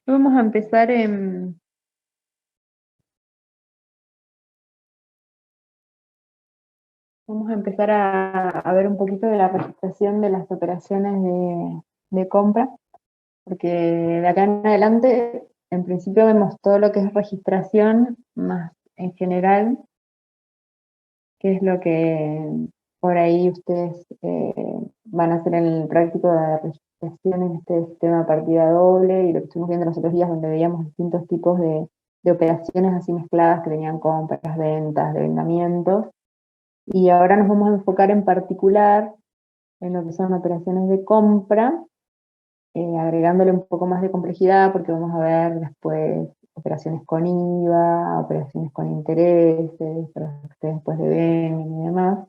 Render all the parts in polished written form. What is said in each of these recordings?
Vamos a empezar a ver un poquito de la registración de las operaciones de compra, porque de acá en adelante, en principio vemos todo lo que es registración, más en general, qué es lo que por ahí ustedes van a hacer en el práctico de registración en este sistema de partida doble, y lo que estuvimos viendo los otros días donde veíamos distintos tipos de operaciones así mezcladas que tenían compras, ventas, devengamientos. Y ahora nos vamos a enfocar en particular en lo que son operaciones de compra, agregándole un poco más de complejidad porque vamos a ver después operaciones con IVA, operaciones con intereses, para los que ustedes después deben y demás.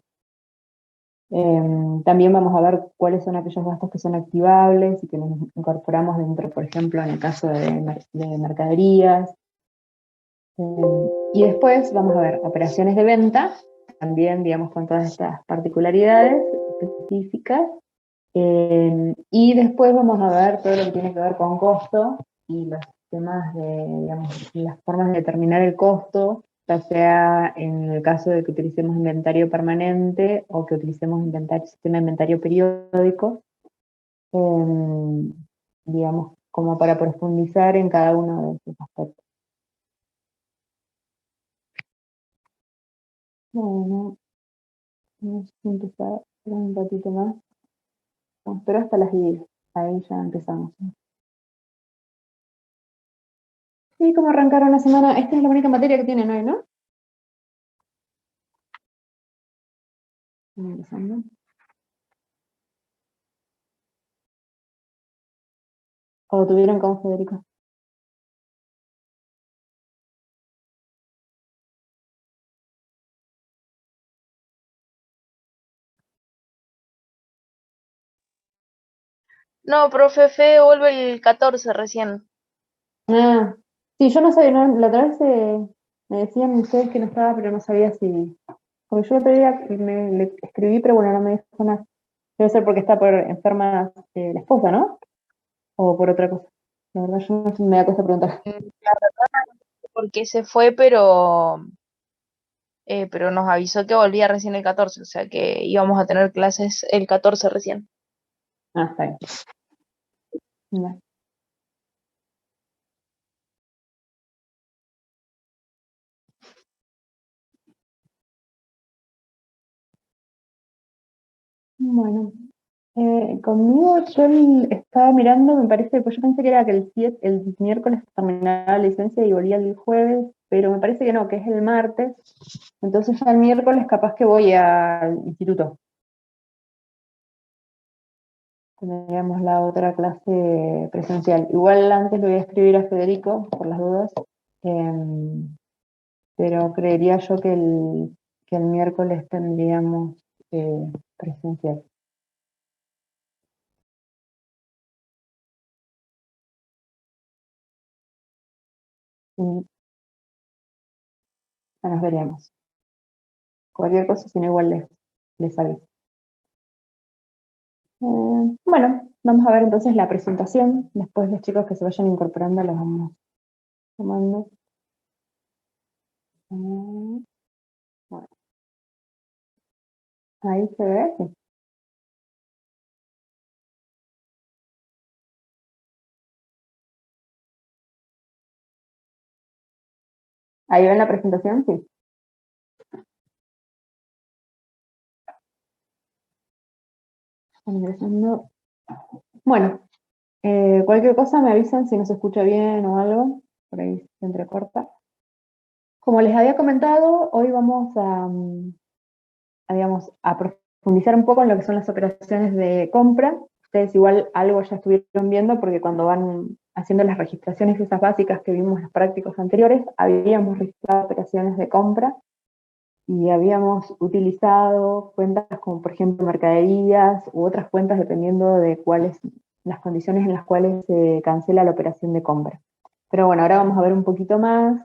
También vamos a ver cuáles son aquellos gastos que son activables y que nos incorporamos dentro, por ejemplo, en el caso de mercaderías. Y después vamos a ver operaciones de venta, también, digamos, con todas estas particularidades específicas. Y después vamos a ver todo lo que tiene que ver con costo y los temas digamos, las formas de determinar el costo, ya sea en el caso de que utilicemos inventario permanente o que utilicemos sistema de inventario periódico, eh, digamos, como para profundizar en cada uno de esos aspectos. Bueno, vamos a empezar un ratito más, pero hasta las 10, ahí ya empezamos. Sí, ¿cómo arrancaron la semana? Esta es la única materia que tienen hoy, ¿no? Empezando. ¿O tuvieron con Federico? No, profe, Fede vuelve el 14 recién. Ah, sí, yo no sabía, la otra vez me decían ustedes que no estaba, pero no sabía si. Porque yo el otro día le escribí, pero bueno, no me dijo nada. Debe ser porque está por enferma la esposa, ¿no? O por otra cosa. La verdad, yo no sé, me da cosa preguntar. La verdad, porque se fue, pero nos avisó que volvía recién el 14, o sea que íbamos a tener clases el 14 recién. Ah, está bien. Ya. Bueno, conmigo yo estaba mirando, me parece, pues yo pensé que era que el miércoles terminaba la licencia y volvía el jueves, pero me parece que no, que es el martes. Entonces ya el miércoles capaz que voy al instituto. Tendríamos la otra clase presencial. Igual antes le voy a escribir a Federico por las dudas, em, pero creería yo que el miércoles tendríamos presencial. Y ya nos veremos. Cualquier cosa, si no, igual les aviso. Bueno, vamos a ver entonces la presentación. Después los chicos que se vayan incorporando los vamos tomando. Bueno, ahí se ve. Sí. Ahí ven la presentación, sí. Están ingresando. Bueno, cualquier cosa me avisan si no se escucha bien o algo. Por ahí se entrecorta. Como les había comentado, hoy vamos digamos, a profundizar un poco en lo que son las operaciones de compra. Ustedes igual algo ya estuvieron viendo porque cuando van haciendo las registraciones esas básicas que vimos en los prácticos anteriores, habíamos registrado operaciones de compra y habíamos utilizado cuentas como por ejemplo mercaderías u otras cuentas dependiendo de cuáles las condiciones en las cuales se cancela la operación de compra. Pero bueno, ahora vamos a ver un poquito más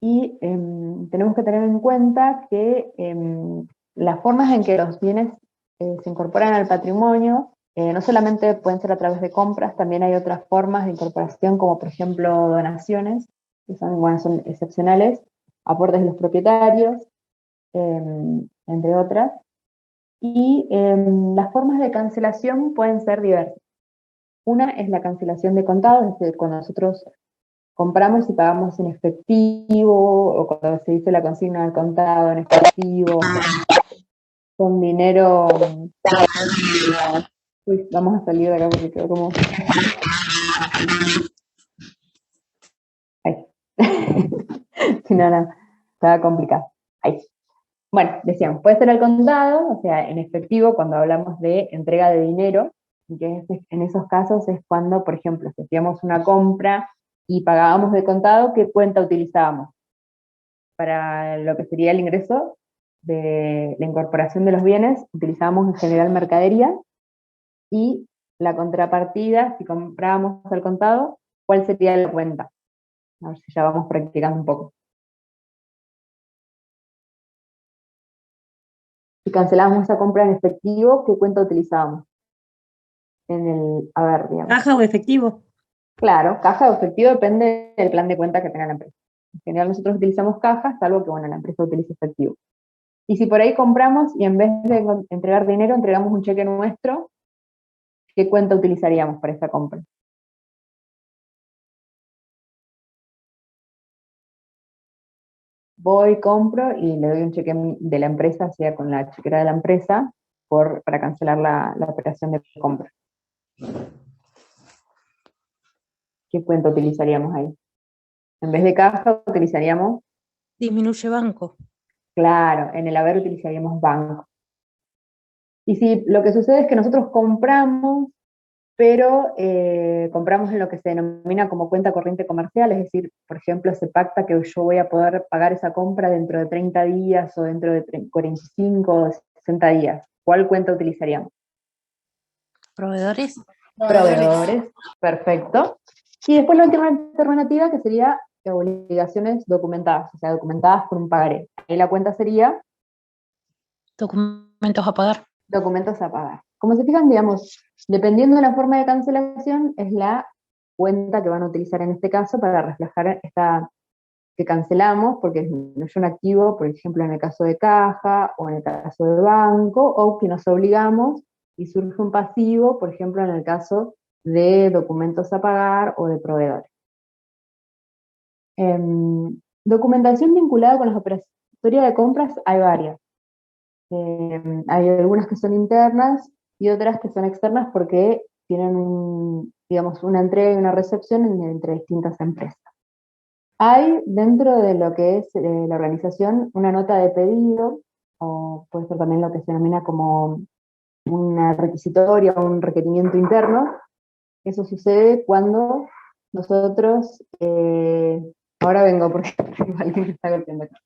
y tenemos que tener en cuenta que las formas en que los bienes se incorporan al patrimonio No solamente pueden ser a través de compras, también hay otras formas de incorporación, como por ejemplo donaciones, que son, bueno, son excepcionales, aportes de los propietarios, entre otras. Y las formas de cancelación pueden ser diversas. Una es la cancelación de contado, es decir, cuando nosotros compramos y pagamos en efectivo, o cuando se dice la consigna del contado en efectivo, con dinero. Uy, vamos a salir de acá porque quedó como. Ahí. Si no, no, estaba complicado. Ahí. Bueno, decíamos, puede ser al contado, o sea, en efectivo, cuando hablamos de entrega de dinero, que en esos casos es cuando, por ejemplo, si hacíamos una compra y pagábamos de contado, ¿qué cuenta utilizábamos? Para lo que sería el ingreso de la incorporación de los bienes, utilizábamos en general mercadería, y la contrapartida, si comprábamos al contado, ¿cuál sería la cuenta? A ver si ya vamos practicando un poco. Si cancelábamos esa compra en efectivo, ¿qué cuenta utilizábamos? A ver, digamos. ¿Caja o efectivo? Claro, caja o efectivo depende del plan de cuenta que tenga la empresa. En general nosotros utilizamos cajas, salvo que, bueno, la empresa utilice efectivo. Y si por ahí compramos y en vez de entregar dinero, entregamos un cheque nuestro, ¿qué cuenta utilizaríamos para esa compra? Voy, compro y le doy un cheque de la empresa, sea con la chequera de la empresa, para cancelar la operación de compra. ¿Qué cuenta utilizaríamos ahí? En vez de caja, utilizaríamos. Disminuye banco. Claro, en el haber utilizaríamos banco. Y si lo que sucede es que nosotros compramos, pero compramos en lo que se denomina como cuenta corriente comercial, es decir, por ejemplo, se pacta que yo voy a poder pagar esa compra dentro de 30 días o dentro de 45 o 60 días. ¿Cuál cuenta utilizaríamos? ¿Proveedores? Proveedores, perfecto. Y después la última alternativa, que sería obligaciones documentadas, o sea, documentadas por un pagaré. Ahí la cuenta sería Documentos a pagar. documentos a pagar. Como se fijan, digamos, dependiendo de la forma de cancelación, es la cuenta que van a utilizar en este caso para reflejar esta que cancelamos, porque no es un activo, por ejemplo, en el caso de caja, o en el caso de banco, o que nos obligamos y surge un pasivo, por ejemplo, en el caso de documentos a pagar o de proveedores. Documentación vinculada con las operaciones de compras hay varias. Hay algunas que son internas y otras que son externas porque tienen, digamos, una entrega y una recepción entre distintas empresas. Hay dentro de lo que es la organización una nota de pedido, o puede ser también lo que se denomina como una requisitoria o un requerimiento interno. Eso sucede cuando nosotros, ahora vengo porque alguien me está golpeando acá.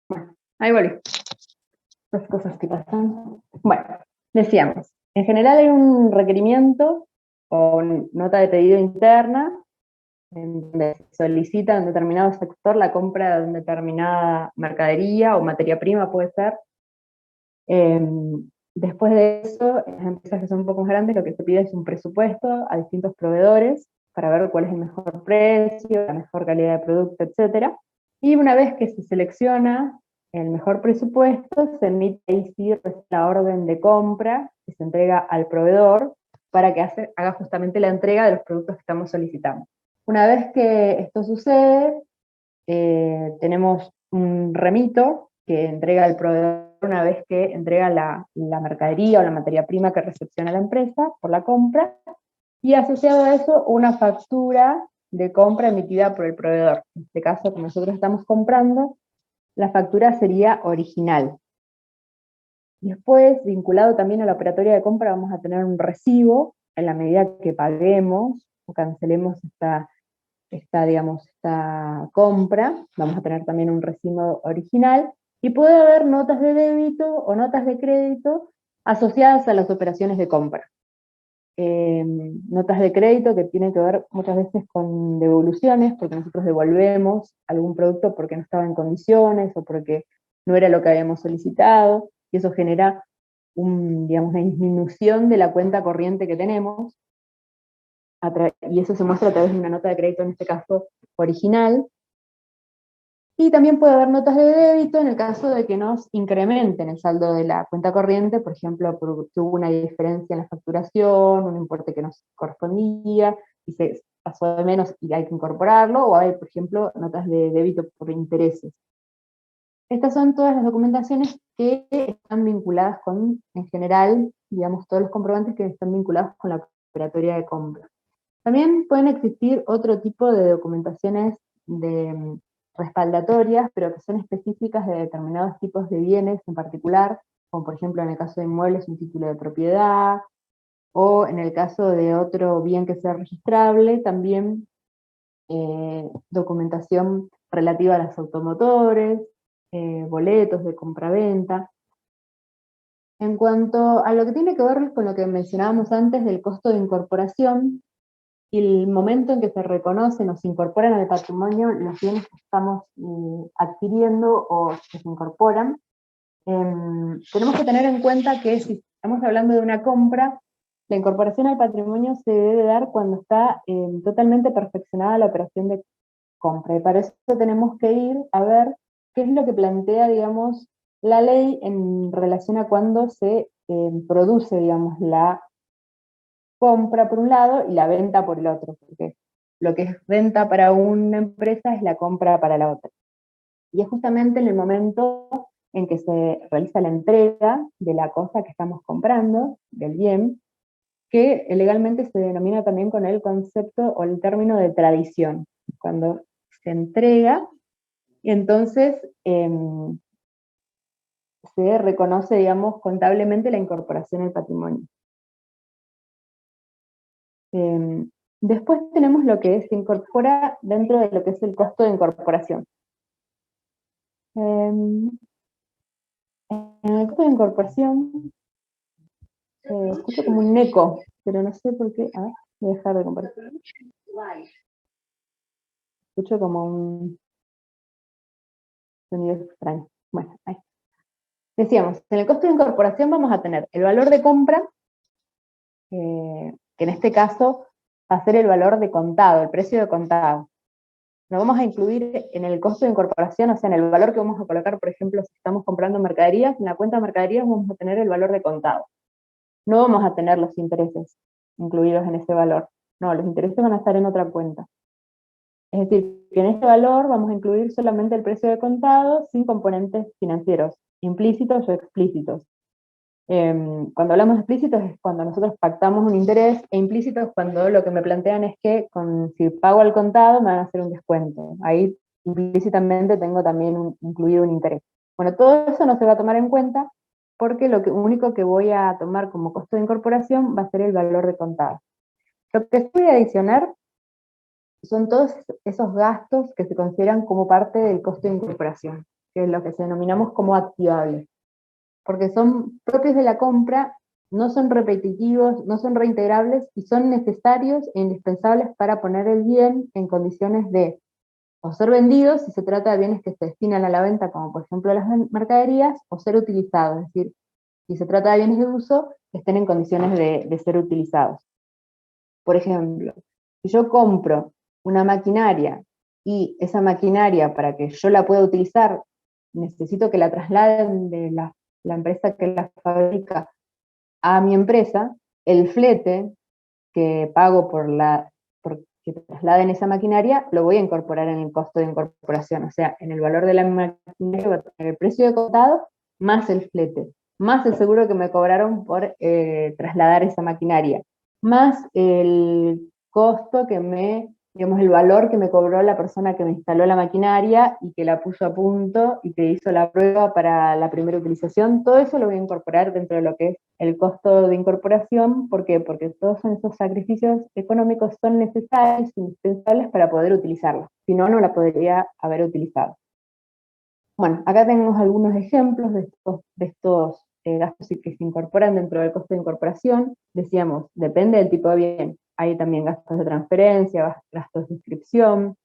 Bueno, ahí volví. Las cosas que pasan. Bueno, decíamos, en general hay un requerimiento o nota de pedido interna en donde se solicita en determinado sector la compra de una determinada mercadería o materia prima, puede ser. Después de eso, en las empresas que son un poco más grandes, lo que se pide es un presupuesto a distintos proveedores para ver cuál es el mejor precio, la mejor calidad de producto, etc. Y una vez que se selecciona el mejor presupuesto, se emite ahí sí la orden de compra que se entrega al proveedor para que haga justamente la entrega de los productos que estamos solicitando. Una vez que esto sucede, tenemos un remito que entrega el proveedor una vez que entrega la mercadería o la materia prima que recepciona la empresa por la compra, y asociado a eso una factura de compra emitida por el proveedor. En este caso, como nosotros estamos comprando, la factura sería original. Después, vinculado también a la operatoria de compra, vamos a tener un recibo en la medida que paguemos o cancelemos esta compra. Vamos a tener también un recibo original, y puede haber notas de débito o notas de crédito asociadas a las operaciones de compra. Notas de crédito que tienen que ver muchas veces con devoluciones, porque nosotros devolvemos algún producto porque no estaba en condiciones o porque no era lo que habíamos solicitado, y eso genera una disminución de la cuenta corriente que tenemos, y eso se muestra a través de una nota de crédito, en este caso original. Y también puede haber notas de débito en el caso de que nos incrementen el saldo de la cuenta corriente, por ejemplo, porque hubo una diferencia en la facturación, un importe que nos correspondía, y se pasó de menos y hay que incorporarlo, o hay, por ejemplo, notas de débito por intereses. Estas son todas las documentaciones que están vinculadas con, en general, digamos, todos los comprobantes que están vinculados con la operatoria de compra. También pueden existir otro tipo de documentaciones respaldatorias, pero que son específicas de determinados tipos de bienes en particular, como por ejemplo en el caso de inmuebles un título de propiedad, o en el caso de otro bien que sea registrable, también documentación relativa a los automotores, boletos de compraventa. En cuanto a lo que tiene que ver con lo que mencionábamos antes del costo de incorporación, y el momento en que se reconocen o se incorporan al patrimonio los bienes que estamos adquiriendo o que se incorporan, tenemos que tener en cuenta que si estamos hablando de una compra, la incorporación al patrimonio se debe dar cuando está totalmente perfeccionada la operación de compra, y para eso tenemos que ir a ver qué es lo que plantea, digamos, la ley en relación a cuando se produce, digamos, la compra por un lado y la venta por el otro, porque lo que es venta para una empresa es la compra para la otra. Y es justamente en el momento en que se realiza la entrega de la cosa que estamos comprando, del bien, que legalmente se denomina también con el concepto o el término de tradición. Cuando se entrega, y entonces se reconoce, digamos, contablemente la incorporación al patrimonio. Después tenemos lo que se incorpora dentro de lo que es el costo de incorporación. En el costo de incorporación, escucho como un eco, pero no sé por qué. A ver, voy a dejar de compartir. Escucho como un sonido extraño. Bueno, ahí. Decíamos, en el costo de incorporación vamos a tener el valor de compra, que en este caso va a ser el valor de contado, el precio de contado. Lo vamos a incluir en el costo de incorporación, o sea, en el valor que vamos a colocar, por ejemplo, si estamos comprando mercaderías, en la cuenta de mercaderías vamos a tener el valor de contado. No vamos a tener los intereses incluidos en ese valor. No, los intereses van a estar en otra cuenta. Es decir, que en este valor vamos a incluir solamente el precio de contado sin componentes financieros, implícitos o explícitos. Cuando hablamos de explícitos es cuando nosotros pactamos un interés, e implícitos cuando lo que me plantean es que si pago al contado me van a hacer un descuento. Ahí implícitamente tengo también incluido un interés. Bueno, todo eso no se va a tomar en cuenta porque lo único que voy a tomar como costo de incorporación va a ser el valor de contado. Lo que voy a adicionar son todos esos gastos que se consideran como parte del costo de incorporación, que es lo que denominamos como activables, porque son propios de la compra, no son repetitivos, no son reintegrables y son necesarios e indispensables para poner el bien en condiciones de o ser vendidos si se trata de bienes que se destinan a la venta, como por ejemplo las mercaderías, o ser utilizados, es decir, si se trata de bienes de uso, que estén en condiciones de ser utilizados. Por ejemplo, si yo compro una maquinaria y esa maquinaria, para que yo la pueda utilizar, necesito que la trasladen de la empresa que la fabrica a mi empresa, el flete que pago por que trasladen esa maquinaria, lo voy a incorporar en el costo de incorporación, o sea, en el valor de la maquinaria va a tener el precio de contado, más el flete, más el seguro que me cobraron por trasladar esa maquinaria, más el costo que me digamos, el valor que me cobró la persona que me instaló la maquinaria y que la puso a punto y que hizo la prueba para la primera utilización, todo eso lo voy a incorporar dentro de lo que es el costo de incorporación. ¿Por qué? Porque todos esos sacrificios económicos son necesarios, indispensables para poder utilizarla. Si no, no la podría haber utilizado. Bueno, acá tenemos algunos ejemplos de estos gastos que se incorporan dentro del costo de incorporación. Decíamos, depende del tipo de bien. Hay también gastos de transferencia, gastos de inscripción,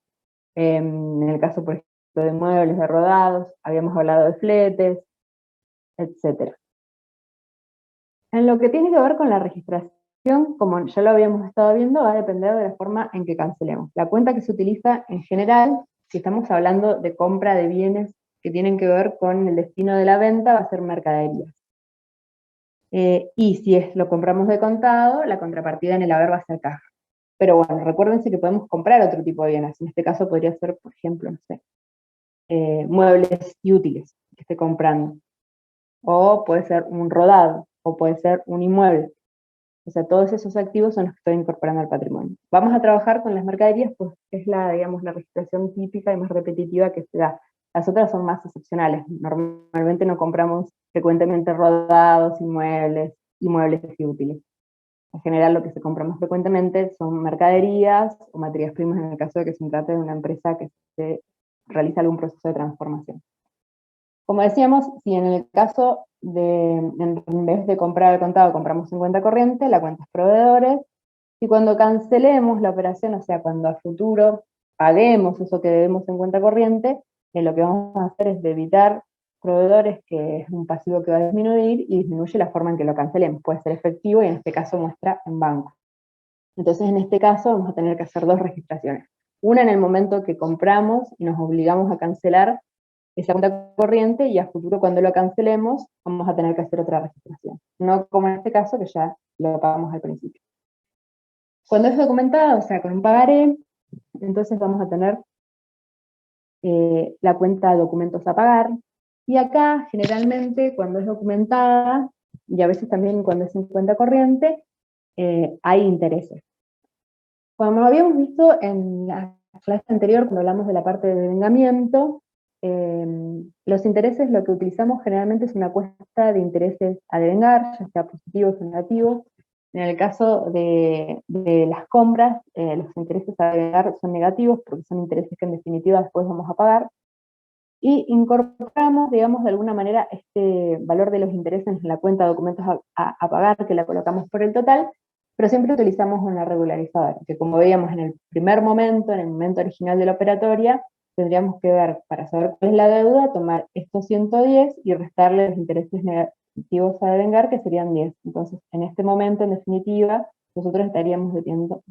en el caso, por ejemplo, de muebles, de rodados, habíamos hablado de fletes, etc. En lo que tiene que ver con la registración, como ya lo habíamos estado viendo, va a depender de la forma en que cancelemos. La cuenta que se utiliza en general, si estamos hablando de compra de bienes que tienen que ver con el destino de la venta, va a ser mercadería. Y si lo compramos de contado, la contrapartida en el haber va a ser caja. Pero bueno, recuérdense que podemos comprar otro tipo de bienes. En este caso podría ser, por ejemplo, no sé, muebles y útiles que esté comprando. O puede ser un rodado, o puede ser un inmueble. O sea, todos esos activos son los que estoy incorporando al patrimonio. Vamos a trabajar con las mercaderías, pues es digamos, la registración típica y más repetitiva que se da. Las otras son más excepcionales. Normalmente no compramos frecuentemente rodados, inmuebles y útiles. En general lo que se compra más frecuentemente son mercaderías o materias primas en el caso de que se trate de una empresa que se realiza algún proceso de transformación. Como decíamos, si en el caso en vez de comprar al contado, compramos en cuenta corriente, la cuenta es proveedores, y cuando cancelemos la operación, o sea, cuando a futuro paguemos eso que debemos en cuenta corriente, lo que vamos a hacer es debitar proveedores, que es un pasivo que va a disminuir, y disminuye la forma en que lo cancelemos. Puede ser efectivo y en este caso muestra en banco. Entonces en este caso vamos a tener que hacer dos registraciones. Una en el momento que compramos y nos obligamos a cancelar esa cuenta corriente, y a futuro cuando lo cancelemos vamos a tener que hacer otra registración. No como en este caso que ya lo pagamos al principio. Cuando es documentada, o sea, con un pagaré, entonces vamos a tener la cuenta de documentos a pagar, y acá generalmente cuando es documentada, y a veces también cuando es en cuenta corriente, hay intereses. Como habíamos visto en la clase anterior, cuando hablamos de la parte de devengamiento, los intereses, lo que utilizamos generalmente es una cuesta de intereses a devengar, ya sea positivos o negativos. En el caso de las compras, los intereses a devengar son negativos, porque son intereses que en definitiva después vamos a pagar, y incorporamos, digamos, de alguna manera este valor de los intereses en la cuenta de documentos a pagar, que la colocamos por el total, pero siempre utilizamos una regularizadora, que como veíamos en el primer momento, en el momento original de la operatoria, tendríamos que ver, para saber cuál es la deuda, tomar estos 110 y restarle los intereses negativos a devengar, que serían 10. Entonces, en este momento, en definitiva, nosotros estaríamos debiendo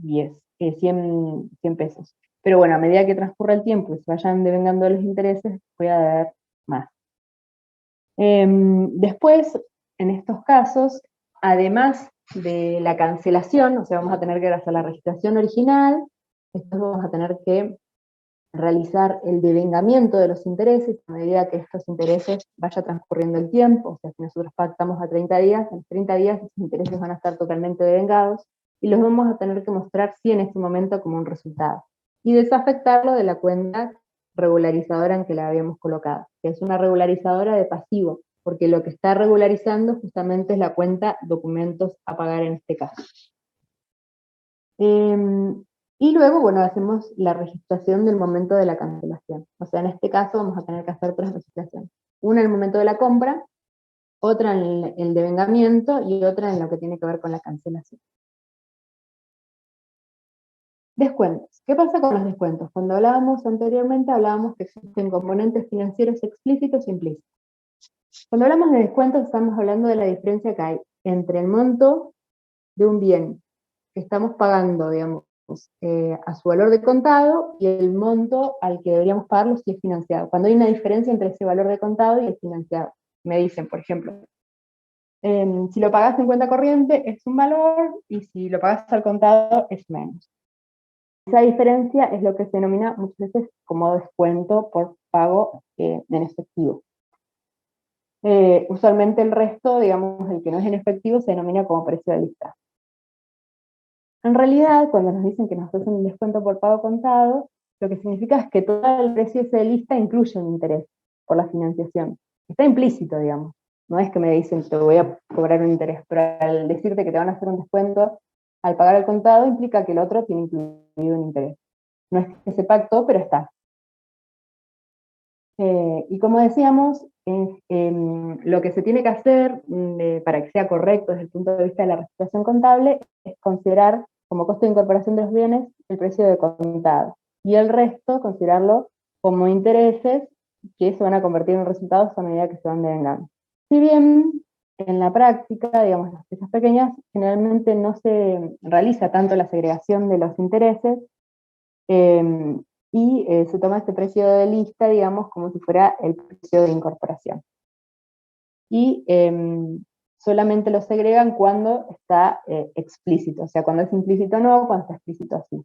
100 pesos. Pero bueno, a medida que transcurra el tiempo y se vayan devengando los intereses, voy a deber más. Después, en estos casos, además de la cancelación, o sea, vamos a tener que hacer la registración original, después vamos a tener que realizar el devengamiento de los intereses a medida que estos intereses vaya transcurriendo el tiempo. O sea, si nosotros pactamos a 30 días, en 30 días esos intereses van a estar totalmente devengados, y los vamos a tener que mostrar sí en este momento como un resultado, y desafectarlo de la cuenta regularizadora en que la habíamos colocado, que es una regularizadora de pasivo, porque lo que está regularizando justamente es la cuenta documentos a pagar en este caso. Y luego, bueno, hacemos la registración del momento de la cancelación. O sea, en este caso vamos a tener que hacer tres registraciones. Una en el momento de la compra, otra en el devengamiento, y otra en lo que tiene que ver con la cancelación. Descuentos. ¿Qué pasa con los descuentos? Cuando hablábamos anteriormente, hablábamos que existen componentes financieros explícitos e implícitos. Cuando hablamos de descuentos, estamos hablando de la diferencia que hay entre el monto de un bien que estamos pagando, digamos, a su valor de contado, y el monto al que deberíamos pagarlo si es financiado. Cuando hay una diferencia entre ese valor de contado y el financiado. Me dicen, por ejemplo, si lo pagaste en cuenta corriente es un valor, y si lo pagaste al contado es menos. Esa diferencia es lo que se denomina muchas veces como descuento por pago en efectivo. Usualmente el resto, digamos, el que no es en efectivo, se denomina como precio de lista. En realidad, cuando nos dicen que nos hacen un descuento por pago contado, lo que significa es que todo el precio ese de lista incluye un interés por la financiación. Está implícito, digamos. No es que me dicen te voy a cobrar un interés, pero al decirte que te van a hacer un descuento al pagar el contado implica que el otro tiene incluido un interés. No es que se pactó, pero está. Y como decíamos, lo que se tiene que hacer para que sea correcto desde el punto de vista de la registración contable es considerar como costo de incorporación de los bienes el precio de contado, y el resto considerarlo como intereses que se van a convertir en resultados a medida que se van devengando. Si bien en la práctica, digamos, las empresas pequeñas, generalmente no se realiza tanto la segregación de los intereses, y se toma este precio de lista, digamos, como si fuera el precio de incorporación. Y solamente lo segregan cuando está explícito, o sea, cuando es implícito no, cuando está explícito sí.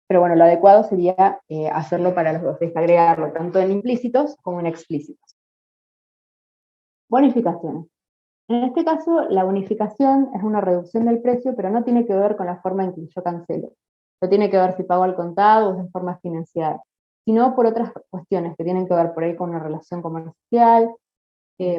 Pero bueno, lo adecuado sería hacerlo para los dos, desagregarlo tanto en implícitos como en explícitos. Bonificaciones. En este caso, la bonificación es una reducción del precio, pero no tiene que ver con la forma en que yo cancelo. No tiene que ver si pago al contado o de forma financiada, sino por otras cuestiones que tienen que ver por ahí con una relación comercial,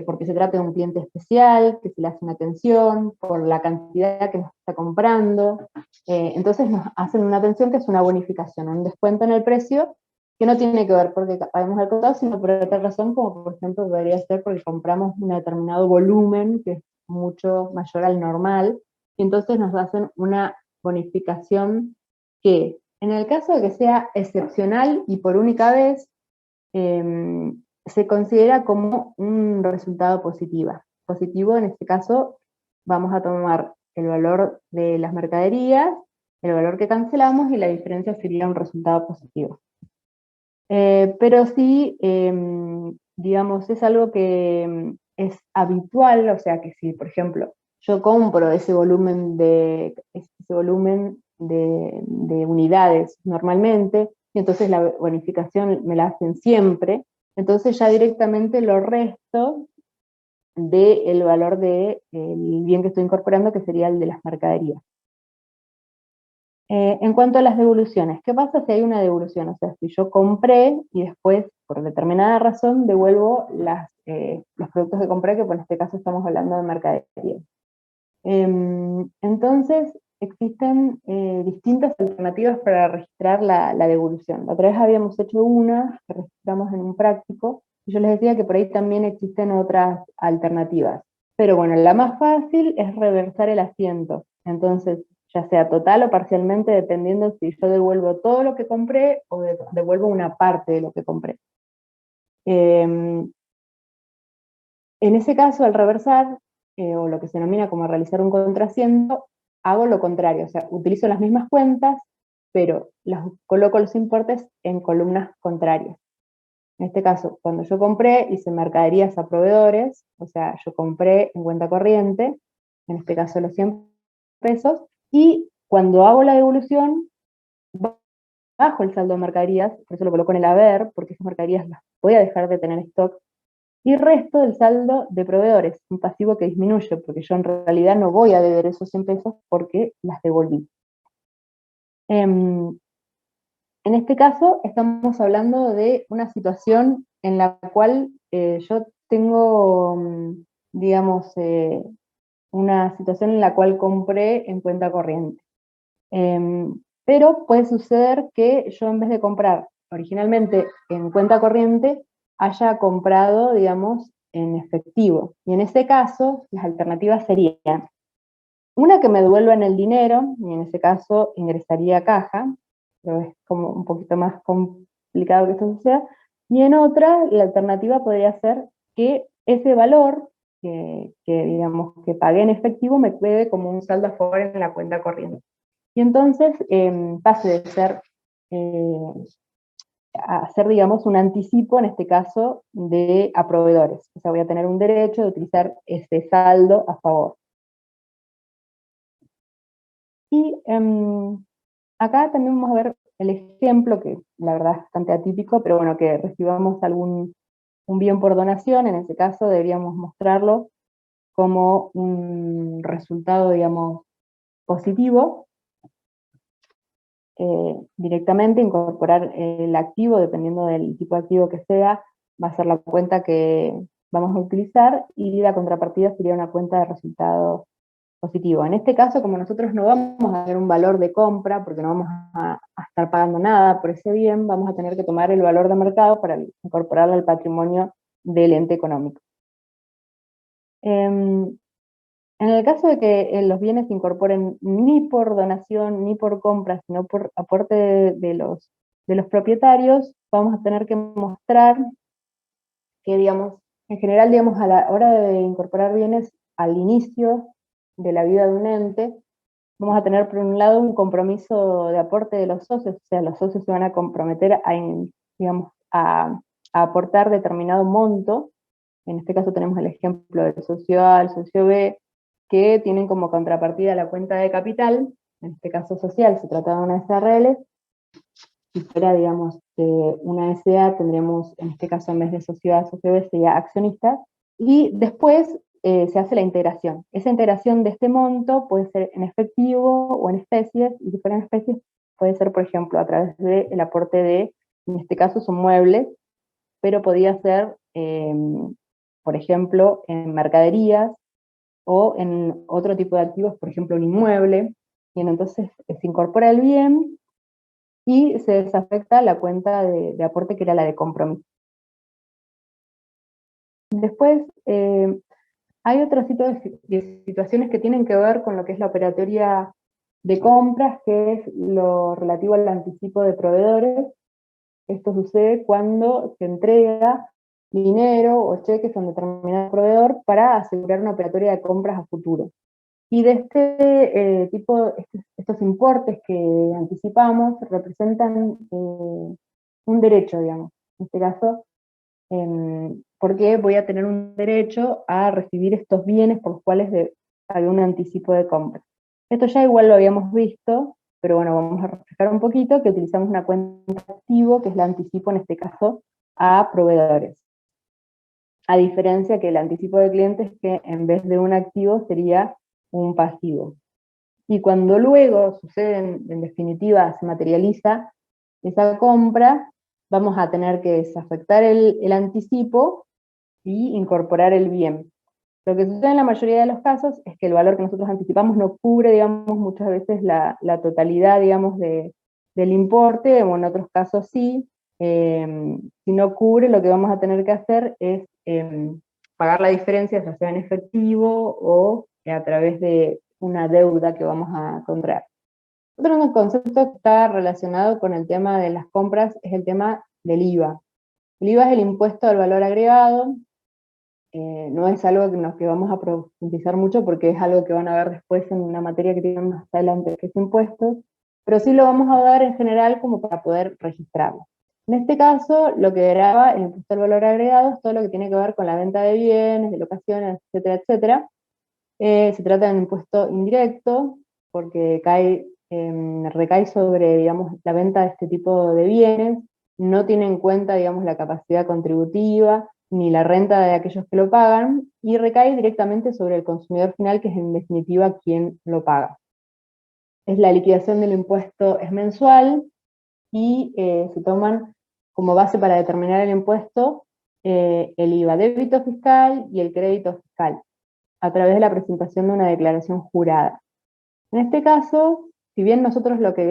porque se trata de un cliente especial, que se le hace una atención, por la cantidad que nos está comprando. Entonces nos hacen una atención que es una bonificación, un descuento en el precio, que no tiene que ver porque paguemos al contado, sino por otra razón, como por ejemplo podría ser porque compramos un determinado volumen, que es mucho mayor al normal, y entonces nos hacen una bonificación que, en el caso de que sea excepcional y por única vez, se considera como un resultado positivo. En este caso vamos a tomar el valor de las mercaderías, el valor que cancelamos, y la diferencia sería un resultado positivo. Pero sí, digamos, es algo que es habitual, o sea que si, por ejemplo, yo compro ese volumen de unidades normalmente, y entonces la bonificación me la hacen siempre, entonces ya directamente lo resto del valor del bien que estoy incorporando, que sería el de las mercaderías. En cuanto a las devoluciones, ¿qué pasa si hay una devolución? O sea, si yo compré y después, por determinada razón, devuelvo los productos que compré, que en este caso estamos hablando de mercadería. Entonces, existen distintas alternativas para registrar la devolución. La otra vez habíamos hecho una que registramos en un práctico, y yo les decía que por ahí también existen otras alternativas. Pero bueno, la más fácil es reversar el asiento. Entonces, ya sea total o parcialmente, dependiendo si yo devuelvo todo lo que compré o devuelvo una parte de lo que compré. En ese caso, al reversar, o lo que se denomina como realizar un contrasiento, hago lo contrario, o sea, utilizo las mismas cuentas, pero coloco los importes en columnas contrarias. En este caso, cuando yo compré, hice mercaderías a proveedores, o sea, yo compré en cuenta corriente, en este caso los 100 pesos, y cuando hago la devolución, bajo el saldo de mercaderías, por eso lo coloco en el haber, porque esas mercaderías las voy a dejar de tener en stock, y resto del saldo de proveedores, un pasivo que disminuye, porque yo en realidad no voy a deber esos 100 pesos porque las devolví. En este caso estamos hablando de una situación en la cual yo tengo, digamos, una situación en la cual compré en cuenta corriente. Pero puede suceder que yo, en vez de comprar originalmente en cuenta corriente, haya comprado, digamos, en efectivo. Y en ese caso, las alternativas serían una, que me devuelvan el dinero, y en ese caso ingresaría a caja, pero es como un poquito más complicado que esto suceda. Y en otra, la alternativa podría ser que ese valor digamos, que pagué en efectivo me quede como un saldo a favor en la cuenta corriente. Y entonces pase de ser a hacer, digamos, un anticipo, en este caso, a proveedores. O sea, voy a tener un derecho de utilizar ese saldo a favor. Y acá también vamos a ver el ejemplo, que la verdad es bastante atípico, pero bueno, que recibamos un bien por donación. En ese caso deberíamos mostrarlo como un resultado, digamos, positivo, directamente incorporar el activo, dependiendo del tipo de activo que sea, va a ser la cuenta que vamos a utilizar, y la contrapartida sería una cuenta de resultado positivo. En este caso, como nosotros no vamos a tener un valor de compra, porque no vamos a estar pagando nada por ese bien, vamos a tener que tomar el valor de mercado para incorporarlo al patrimonio del ente económico. En el caso de que los bienes se incorporen ni por donación ni por compra, sino por aporte de los propietarios, vamos a tener que mostrar que, digamos, en general, digamos, a la hora de incorporar bienes al inicio de la vida de un ente, vamos a tener por un lado un compromiso de aporte de los socios, o sea, los socios se van a comprometer digamos, a aportar determinado monto. En este caso tenemos el ejemplo del socio A, el socio B, que tienen como contrapartida la cuenta de capital, en este caso social, se trata de una SRL. Si fuera, digamos, una SA, tendremos, en este caso, en vez de socio A, socio B, sería accionista, y después se hace la integración. Esa integración de este monto puede ser en efectivo o en especies, y si fuera en especies, puede ser, por ejemplo, a través del aporte de, en este caso son muebles, pero podría ser, por ejemplo, en mercaderías, o en otro tipo de activos, por ejemplo, un inmueble, y entonces se incorpora el bien y se desafecta la cuenta de aporte, que era la de compromiso. Después, hay otro tipo de situaciones que tienen que ver con lo que es la operatoria de compras, que es lo relativo al anticipo de proveedores. Esto sucede cuando se entrega dinero o cheques a un determinado proveedor para asegurar una operatoria de compras a futuro. Y de este tipo, estos importes que anticipamos representan un derecho, digamos. En este caso, porque voy a tener un derecho a recibir estos bienes por los cuales hay un anticipo de compra. Esto ya igual lo habíamos visto, pero bueno, vamos a reflejar un poquito que utilizamos una cuenta activo, que es la anticipo en este caso a proveedores. A diferencia que el anticipo de clientes, que en vez de un activo sería un pasivo. Y cuando luego sucede, en definitiva, se materializa esa compra, vamos a tener que desafectar el anticipo y incorporar el bien. Lo que sucede en la mayoría de los casos es que el valor que nosotros anticipamos no cubre, digamos, muchas veces la totalidad, digamos, del importe, o en otros casos sí. Si no cubre, lo que vamos a tener que hacer es pagar la diferencia, ya sea en efectivo o a través de una deuda que vamos a contraer. Otro concepto que está relacionado con el tema de las compras es el tema del IVA. El IVA es el impuesto al valor agregado. No es algo en lo que vamos a profundizar mucho, porque es algo que van a ver después en una materia que tienen más adelante, que es impuestos, pero sí lo vamos a dar en general como para poder registrarlo. En este caso, lo que grava el impuesto al valor agregado es todo lo que tiene que ver con la venta de bienes, de locaciones, etcétera, etcétera. Se trata de un impuesto indirecto, porque recae sobre, digamos, la venta de este tipo de bienes, no tiene en cuenta, digamos, la capacidad contributiva, ni la renta de aquellos que lo pagan, y recae directamente sobre el consumidor final, que es en definitiva quien lo paga. La liquidación del impuesto es mensual, y se toman como base para determinar el impuesto el IVA débito fiscal y el crédito fiscal, a través de la presentación de una declaración jurada. En este caso, si bien nosotros lo que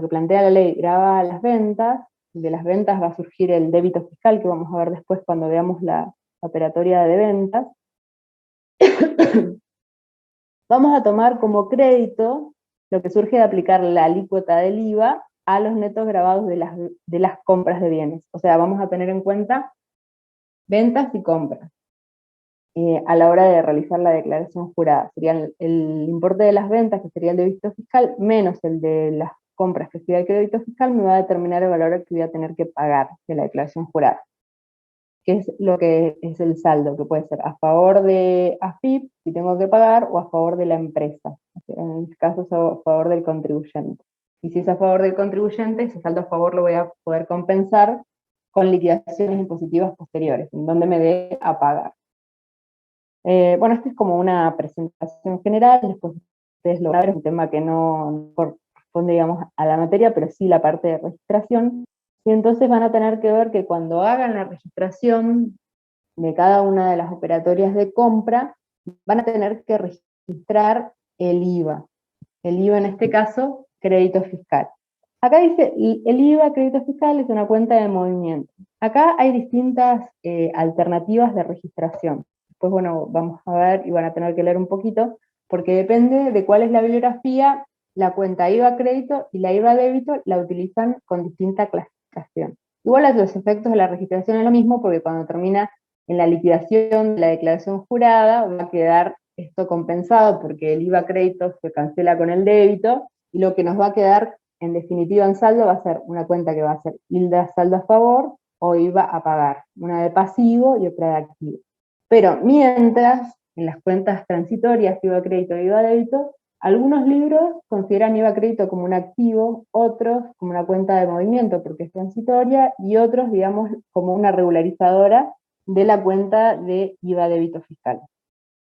plantea la ley, grava las ventas, de las ventas va a surgir el débito fiscal, que vamos a ver después cuando veamos la operatoria de ventas, vamos a tomar como crédito lo que surge de aplicar la alícuota del IVA a los netos grabados de las compras de bienes. O sea, vamos a tener en cuenta ventas y compras a la hora de realizar la declaración jurada. Sería el importe de las ventas, que sería el débito fiscal, menos el de las compras, que sería el crédito fiscal, me va a determinar el valor que voy a tener que pagar de la declaración jurada, que es lo que es el saldo, que puede ser a favor de AFIP, si tengo que pagar, o a favor de la empresa. En este caso es a favor del contribuyente. Y si es a favor del contribuyente, ese saldo a favor lo voy a poder compensar con liquidaciones impositivas posteriores, en donde me dé a pagar. Bueno, esta es como una presentación general, después ustedes lo van a ver, es un tema que no por corresponde, digamos, a la materia, pero sí la parte de registración, y entonces van a tener que ver que cuando hagan la registración de cada una de las operatorias de compra, van a tener que registrar el IVA. El IVA en este caso, crédito fiscal. Acá dice, el IVA, crédito fiscal, es una cuenta de movimiento. Acá hay distintas alternativas de registración. Después, bueno, vamos a ver y van a tener que leer un poquito, porque depende de cuál es la bibliografía, la cuenta IVA crédito y la IVA débito la utilizan con distinta clasificación. Igual los efectos de la registración es lo mismo, porque cuando termina en la liquidación de la declaración jurada, va a quedar esto compensado porque el IVA crédito se cancela con el débito, y lo que nos va a quedar en definitiva en saldo va a ser una cuenta que va a ser ILDA saldo a favor o IVA a pagar, una de pasivo y otra de activo. Pero mientras, en las cuentas transitorias, IVA crédito y IVA débito, algunos libros consideran IVA crédito como un activo, otros como una cuenta de movimiento porque es transitoria, y otros, digamos, como una regularizadora de la cuenta de IVA débito fiscal.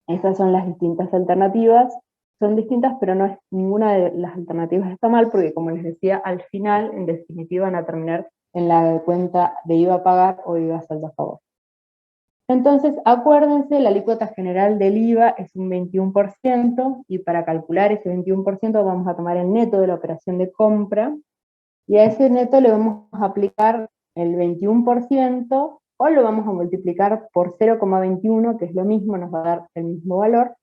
Esas son las distintas alternativas, son distintas, pero no es, ninguna de las alternativas está mal, porque como les decía, al final, en definitiva, van a terminar en la cuenta de IVA a pagar o IVA saldo a favor. Entonces, acuérdense, la alícuota general del IVA es un 21%, y para calcular ese 21% vamos a tomar el neto de la operación de compra, y a ese neto le vamos a aplicar el 21%, o lo vamos a multiplicar por 0,21, que es lo mismo, nos va a dar el mismo valor,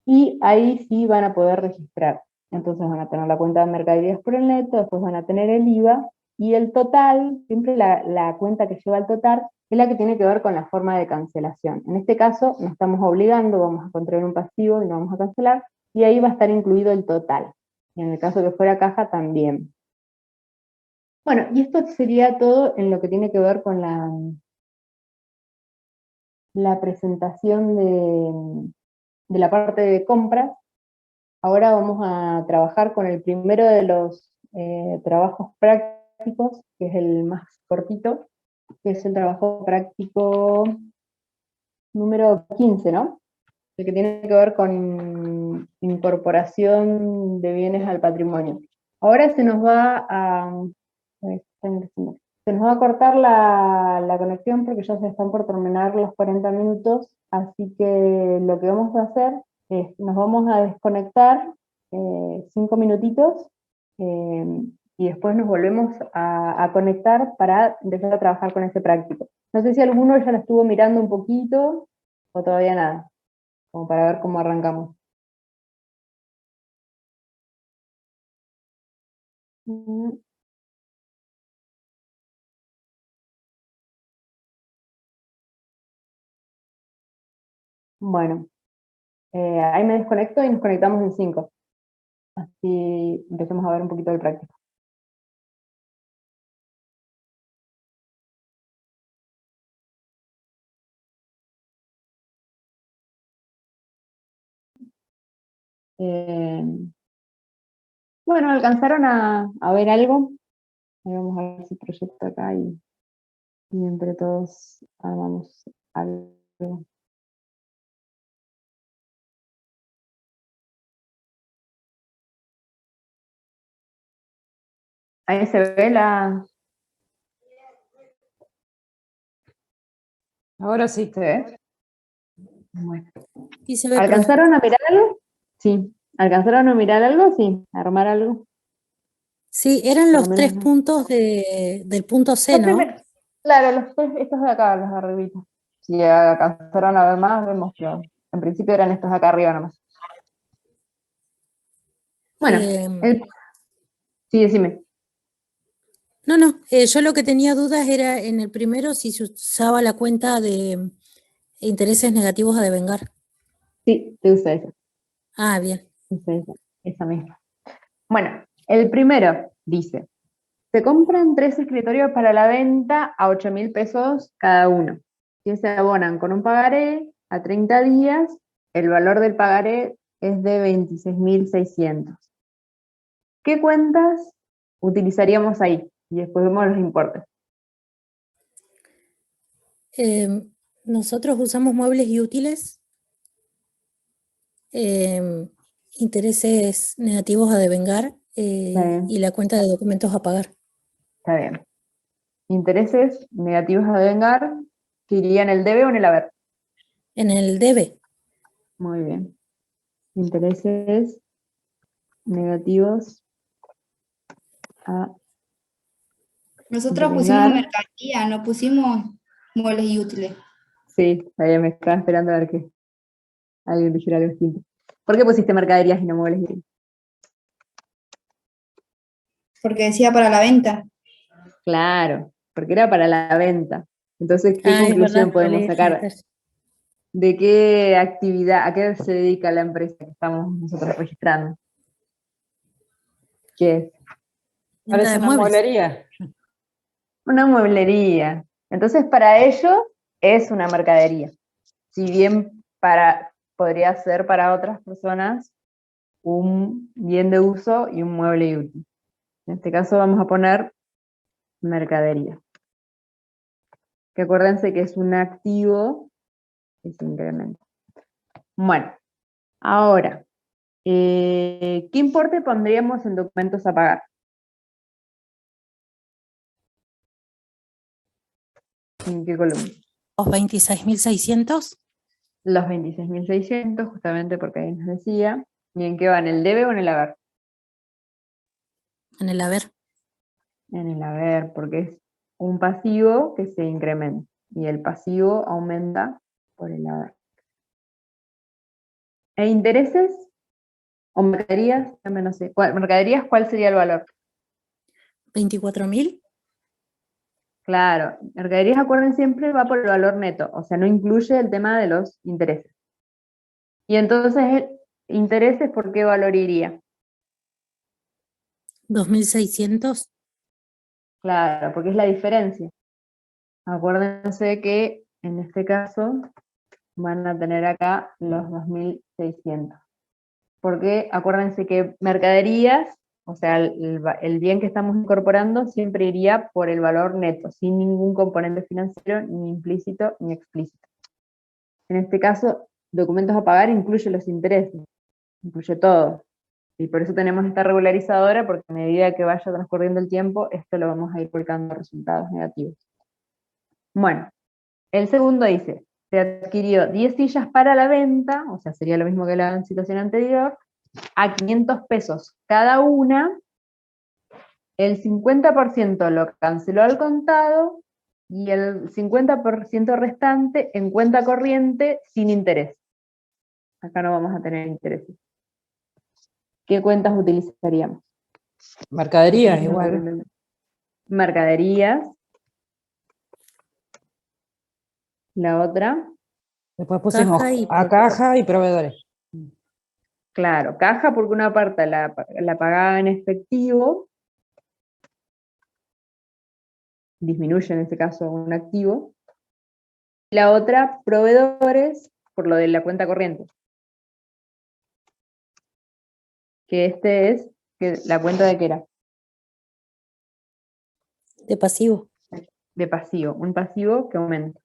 y ahí sí van a poder registrar. Entonces van a tener la cuenta de mercaderías por el neto, después van a tener el IVA, y el total, siempre la cuenta que lleva el total, es la que tiene que ver con la forma de cancelación. En este caso, nos estamos obligando, vamos a contraer un pasivo y lo vamos a cancelar, y ahí va a estar incluido el total. Y en el caso que fuera caja, también. Bueno, y esto sería todo en lo que tiene que ver con la presentación de la parte de compras. Ahora vamos a trabajar con el primero de los trabajos prácticos, que es el más cortito, que es el trabajo práctico número 15, ¿no? El que tiene que ver con incorporación de bienes al patrimonio. Ahora se nos va a... Se nos va a cortar la conexión porque ya se están por terminar los 40 minutos, así que lo que vamos a hacer es, nos vamos a desconectar 5 minutitos, eh, y después nos volvemos a conectar para empezar a trabajar con ese práctico. No sé si alguno ya lo estuvo mirando un poquito o todavía nada, como para ver cómo arrancamos. Mm, Bueno, ahí me desconecto y nos conectamos en 5. Así empecemos a ver un poquito del práctico. Eh, bueno, ¿alcanzaron a ver algo? Ahí vamos a ver si proyecto acá y entre todos armamos algo. Ahí se ve la... Ahora sí. ¿Se ve? Bueno. Y se ve, profe. ¿Alcanzaron a mirar algo? Sí. ¿Alcanzaron a mirar algo? Sí. ¿A armar algo? Sí, eran Por lo los menos 3 no. puntos del punto C, Los ¿no? claro, estos de acá, los de arribita. Si alcanzaron a ver más, vemos que en principio eran estos de acá arriba nomás. Bueno, Eh, sí, decime. no, yo lo que tenía dudas era en el primero si se usaba la cuenta de intereses negativos a devengar. Sí, te usa esa. Ah, bien. Esa misma. Bueno, el primero dice, se compran 3 escritorios para la venta a 8.000 pesos cada uno, que se abonan con un pagaré a 30 días, el valor del pagaré es de 26.600. ¿Qué cuentas utilizaríamos ahí? Y después vemos los importes. Nosotros usamos muebles y útiles, intereses negativos a devengar Está bien, y la cuenta de documentos a pagar. está bien. Intereses negativos a devengar, que iría en el debe o en el haber. En el debe, Muy bien. Intereses negativos a Nosotros pusimos devengar. mercancía, no pusimos muebles y útiles. Sí, está bien, me estaba esperando a ver que alguien dijera algo distinto. ¿Por qué pusiste mercaderías y no muebles? Porque decía para la venta. Claro, porque era para la venta. Entonces, ¿qué es conclusión verdad, lo podemos leí al sacar? revés. ¿De qué actividad, a qué se dedica la empresa que estamos nosotros registrando? ¿Qué es? Venta Parece de una muebles. mueblería. Una mueblería. Entonces, para ellos es una mercadería. Si bien podría ser para otras personas un bien de uso y un mueble y útil. En este caso vamos a poner mercadería. Que acuérdense que es un activo que se incrementa. Bueno, ahora, ¿qué importe pondríamos en documentos a pagar? ¿En qué columna? Los 26.600 Los 26.600, justamente porque ahí nos decía. ¿Y en qué va? ¿En el debe o en el haber? en el haber. En el haber, porque es un pasivo que se incrementa. Y el pasivo aumenta por el haber. ¿E intereses? ¿O mercaderías? También no sé. ¿Mercaderías cuál sería el valor? 24.000. Claro, mercaderías, acuerden siempre, va por el valor neto, o sea, no incluye el tema de los intereses. Y entonces, intereses, ¿por qué valor iría? 2.600. Claro, porque es la diferencia. Acuérdense que en este caso van a tener acá los 2.600. Porque acuérdense que mercaderías, o sea, el bien que estamos incorporando siempre iría por el valor neto, sin ningún componente financiero, ni implícito ni explícito. En este caso, documentos a pagar incluye los intereses, incluye todo. Y por eso tenemos esta regularizadora, porque a medida que vaya transcurriendo el tiempo, esto lo vamos a ir volcando a resultados negativos. Bueno, el segundo dice, se adquirió 10 sillas para la venta, o sea, sería lo mismo que la situación anterior, a 500 pesos cada una, el 50% lo canceló al contado y el 50% restante en cuenta corriente sin interés. Acá no vamos a tener intereses. ¿Qué cuentas utilizaríamos? Mercadería, igual. Mercaderías. La otra, Después pusimos Caja y a caja y proveedores. claro, caja porque una parte la pagaba en efectivo, disminuye en este caso un activo. La otra, proveedores, por lo de la cuenta corriente. Que este es la cuenta de qué era, de pasivo. de pasivo, un pasivo que aumenta.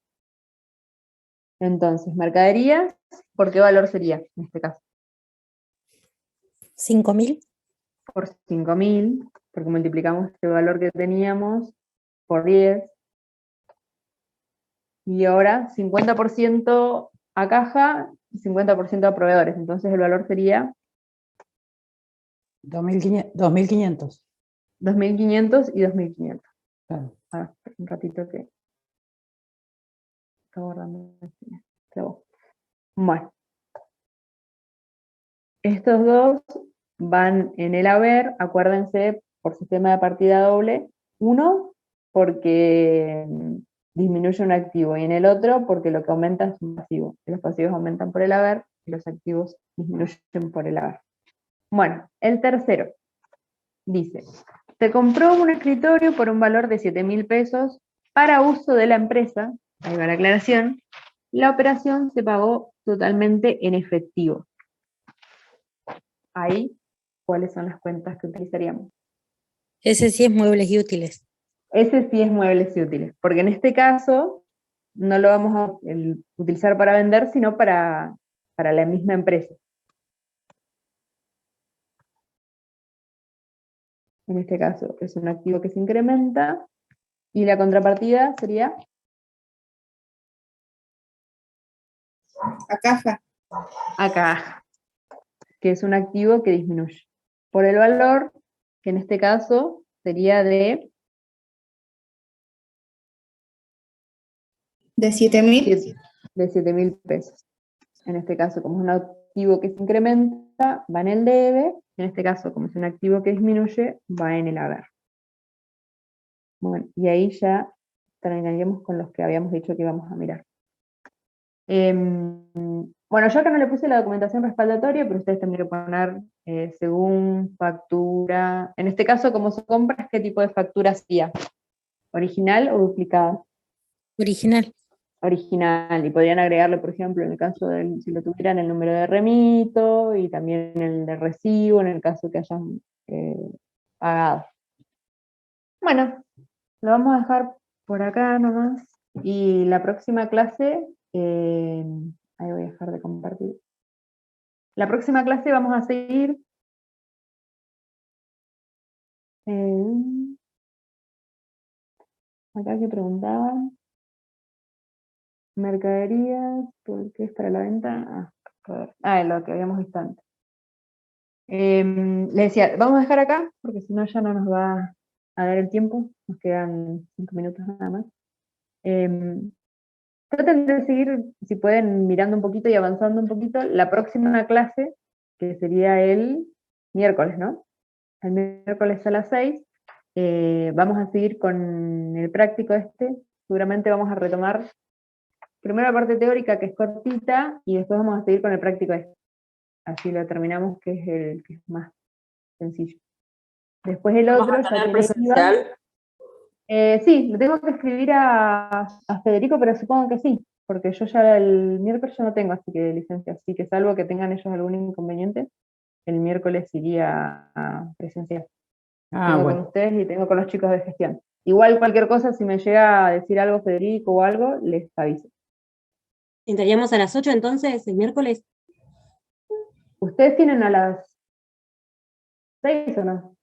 Entonces, mercaderías, ¿por qué valor sería en este caso? 5.000. Por 5.000, porque multiplicamos este valor que teníamos por 10. Y ahora 50% a caja y 50% a proveedores. Entonces el valor sería 2.500. 2.500 y 2.500. Claro. Un ratito que está guardando. Bueno. Estos dos van en el haber, acuérdense, por sistema de partida doble, uno porque disminuye un activo y en el otro porque lo que aumenta es un pasivo. Los pasivos aumentan por el haber y los activos disminuyen por el haber. Bueno, el tercero dice, se compró un escritorio por un valor de 7.000 pesos para uso de la empresa, ahí va la aclaración, la operación se pagó totalmente en efectivo. Ahí, ¿cuáles son las cuentas que utilizaríamos? Ese sí es muebles y útiles. Ese sí es muebles y útiles, porque en este caso no lo vamos a utilizar para vender, sino para la misma empresa. en este caso es un activo que se incrementa, y la contrapartida sería A caja. acá, que es un activo que disminuye, por el valor, que en este caso sería de De 7.000. de 7.000 pesos. En este caso, como es un activo que se incrementa, va en el debe, en este caso, como es un activo que disminuye, va en el haber. Bueno, y ahí ya terminaríamos con los que habíamos dicho que íbamos a mirar. Bueno, yo acá no le puse la documentación respaldatoria, pero ustedes tendrían que poner según factura. En este caso, como son compras, ¿qué tipo de factura hacía? ¿Original o duplicada? Original. Original, y podrían agregarle, por ejemplo, en el caso de, si lo tuvieran, el número de remito, y también el de recibo, en el caso que hayan pagado. Bueno, lo vamos a dejar por acá nomás, y la próxima clase, ahí voy a dejar de compartir. La próxima clase vamos a seguir acá que preguntaban, mercaderías, ¿por qué es para la venta? Lo que habíamos visto antes. Le decía, vamos a dejar acá, porque si no ya no nos va a dar el tiempo, nos quedan 5 minutos nada más. Traten de seguir, si pueden, mirando un poquito y avanzando un poquito. La próxima clase, que sería el miércoles, ¿no? El miércoles a las 6, vamos a seguir con el práctico este. Seguramente vamos a retomar primero la parte teórica, que es cortita, y después vamos a seguir con el práctico este. Así lo terminamos, que es el que es más sencillo. Después el ¿Vamos otro a ya tener tiene IVA. presencial? Sí, le tengo que escribir a Federico, pero supongo que sí, porque yo ya el miércoles ya no tengo así que licencia, así que salvo que tengan ellos algún inconveniente, el miércoles iría a presencial. Ah, Tengo con bueno. ustedes y tengo con los chicos de gestión. Igual cualquier cosa, si me llega a decir algo Federico o algo, les aviso. ¿Entraríamos a las 8 entonces, el miércoles? ¿Ustedes tienen a las 6 o no?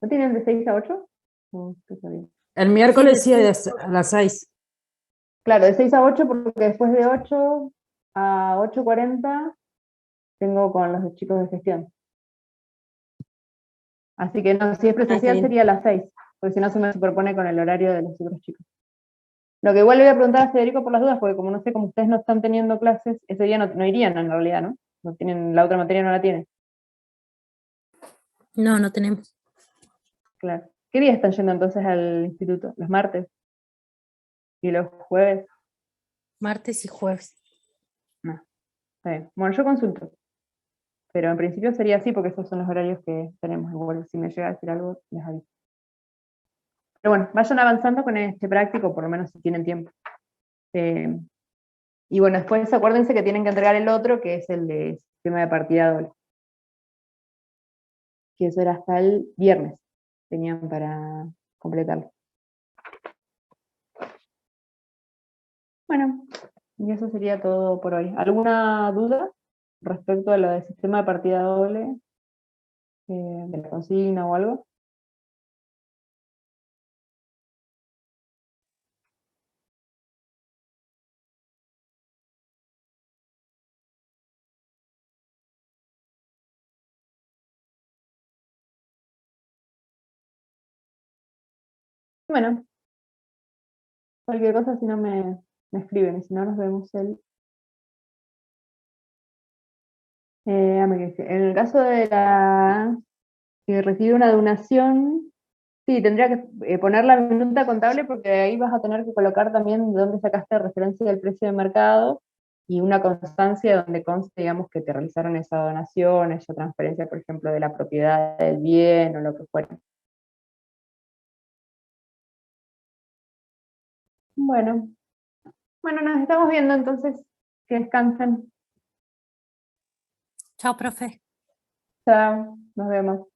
¿No tienen de 6 a 8? No, qué sabía. El miércoles Sí, sí, de a las 6. Claro, de 6 a 8, porque después de 8 a 8:40 tengo con los chicos de gestión. Así que no, si es está presencial bien. sería a las 6, porque si no se me superpone con el horario de los otros chicos. Lo que igual le voy a preguntar a Federico por las dudas, porque como no sé, como ustedes no están teniendo clases, ese día no irían en realidad, ¿no? No tienen, la otra materia no la tienen. No, no tenemos. Claro. ¿Qué día están yendo entonces al instituto? ¿Los martes? ¿Y los jueves? Martes y jueves. No. Está bien. Bueno, yo consulto. Pero en principio sería así, porque esos son los horarios que tenemos. Igual si me llega a decir algo, les aviso. Pero bueno, vayan avanzando con este práctico, por lo menos si tienen tiempo. Y bueno, después acuérdense que tienen que entregar el otro, que es el de sistema de partida doble. Que eso era hasta el viernes. Tenían para completarlo. Bueno, y eso sería todo por hoy. ¿Alguna duda respecto a lo del sistema de partida doble? ¿De la consigna o algo? Bueno, cualquier cosa si no me escriben, y si no nos vemos el... en el caso de la que recibe una donación, sí, tendría que poner la minuta contable, porque ahí vas a tener que colocar también de dónde sacaste referencia del precio de mercado y una constancia donde conste, digamos, que te realizaron esa donación, esa transferencia, por ejemplo, de la propiedad del bien o lo que fuera. Bueno, nos estamos viendo entonces. Que descansen. Chao, profe. Chao, nos vemos.